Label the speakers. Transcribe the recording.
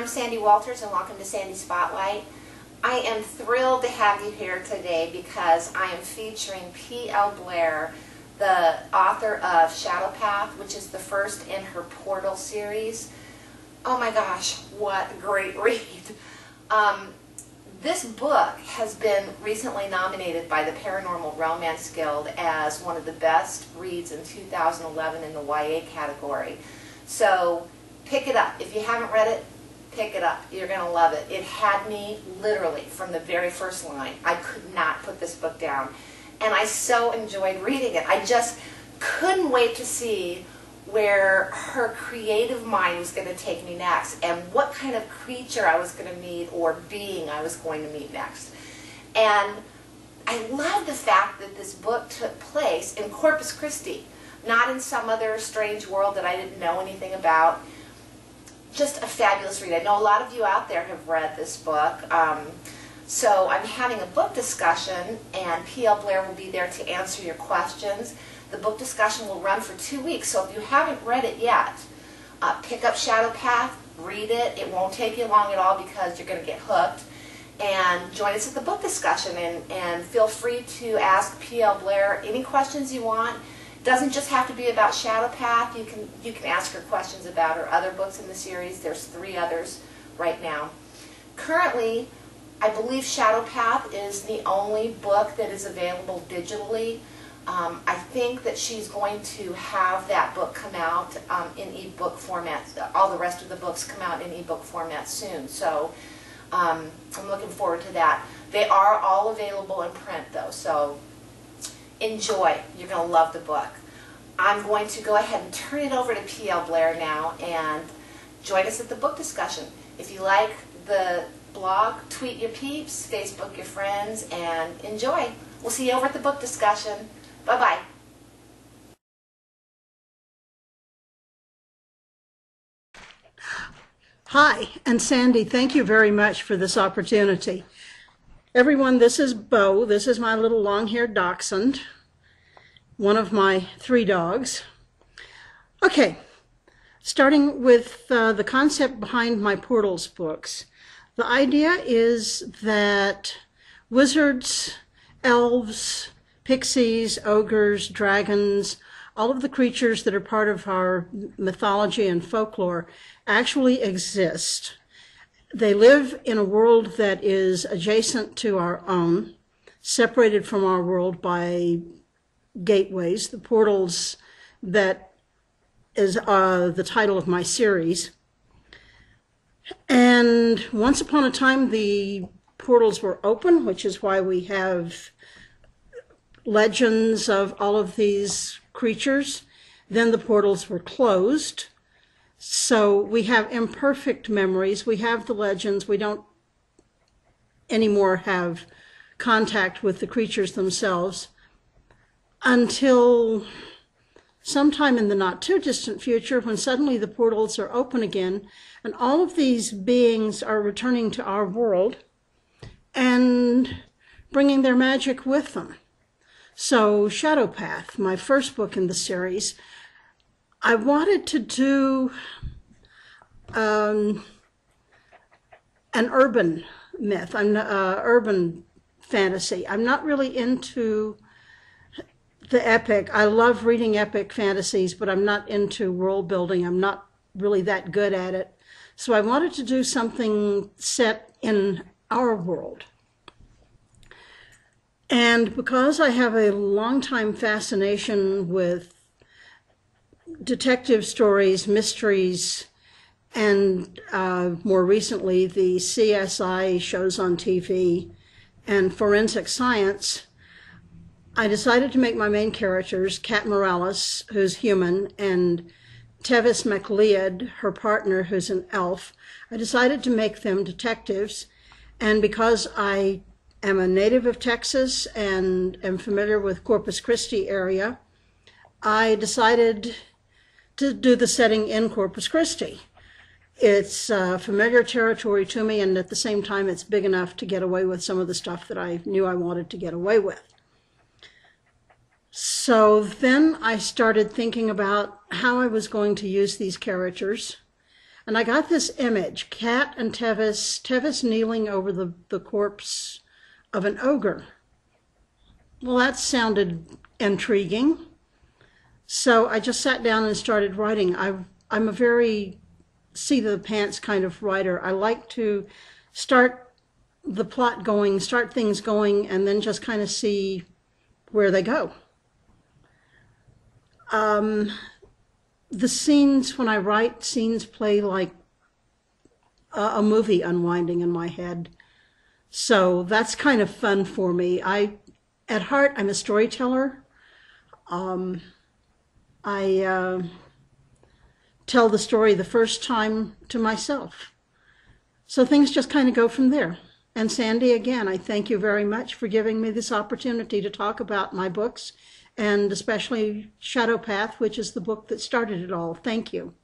Speaker 1: Sandy Wolters, and welcome to Sandy Spotlight. I am thrilled to have you here today because I am featuring P.L. Blair, the author of Shadow Path, which is the first in her Portal series. Oh my gosh, what a great read. This book has been recently nominated by the Paranormal Romance Guild as one of the best reads in 2011 in the YA category. So pick it up. If you haven't read it, pick it up. You're going to love it. It had me literally from the very first line. I could not put this book down. And I so enjoyed reading it. I just couldn't wait to see where her creative mind was going to take me next and what kind of creature I was going to meet or being I was going to meet next. And I love the fact that this book took place in Corpus Christi, not in some other strange world that I didn't know anything about. Just a fabulous read. I know a lot of you out there have read this book. So I'm having a book discussion, and P.L. Blair will be there to answer your questions. The book discussion will run for 2 weeks, so if you haven't read it yet, pick up Shadow Path, read it. It won't take you long at all because you're going to get hooked. And join us at the book discussion, and feel free to ask P.L. Blair any questions you want. It doesn't just have to be about Shadow Path. You can ask her questions about her other books in the series. There's 3 others right now. Currently, I believe Shadow Path is the only book that is available digitally. I think that she's going to have that book come out in ebook format. All the rest of the books come out in ebook format soon. So I'm looking forward to that. They are all available in print though, so enjoy. You're going to love the book. I'm going to go ahead and turn it over to P.L. Blair now and join us at the book discussion. If you like the blog, tweet your peeps, Facebook your friends, and enjoy. We'll see you over at the book discussion. Bye-bye.
Speaker 2: Hi, and Sandy, thank you very much for this opportunity. Everyone, this is Bo. This is my little long-haired dachshund, one of my 3 dogs. Okay, starting with the concept behind my Portals books. The idea is that wizards, elves, pixies, ogres, dragons, all of the creatures that are part of our mythology and folklore actually exist. They live in a world that is adjacent to our own, separated from our world by gateways, the portals that is the title of my series. And once upon a time, the portals were open, which is why we have legends of all of these creatures. Then the portals were closed. So we have imperfect memories. We have the legends. We don't anymore have contact with the creatures themselves until sometime in the not too distant future when suddenly the portals are open again and all of these beings are returning to our world and bringing their magic with them. So Shadow Path, my first book in the series, I wanted to do an urban myth, urban fantasy. I'm not really into the epic. I love reading epic fantasies, but I'm not into world building. I'm not really that good at it. So I wanted to do something set in our world. And because I have a long-time fascination with detective stories, mysteries, and more recently the CSI shows on TV and forensic science, I decided to make my main characters Kat Morales, who's human, and Tevis MacLeod, her partner, who's an elf. I decided to make them detectives, and because I am a native of Texas and am familiar with Corpus Christi area, I decided to do the setting in Corpus Christi. It's familiar territory to me, and at the same time it's big enough to get away with some of the stuff that I knew I wanted to get away with. So then I started thinking about how I was going to use these characters. And I got this image, Cat and Tevis kneeling over the corpse of an ogre. Well, that sounded intriguing. So I just sat down and started writing. I'm a very seat-of-the-pants kind of writer. I like to start the plot going, start things going, and then just kind of see where they go. The scenes, when I write, scenes play like a movie unwinding in my head. So that's kind of fun for me. At heart, I'm a storyteller. I tell the story the first time to myself. So things just kind of go from there. And Sandy, again, I thank you very much for giving me this opportunity to talk about my books, and especially Shadow Path, which is the book that started it all. Thank you.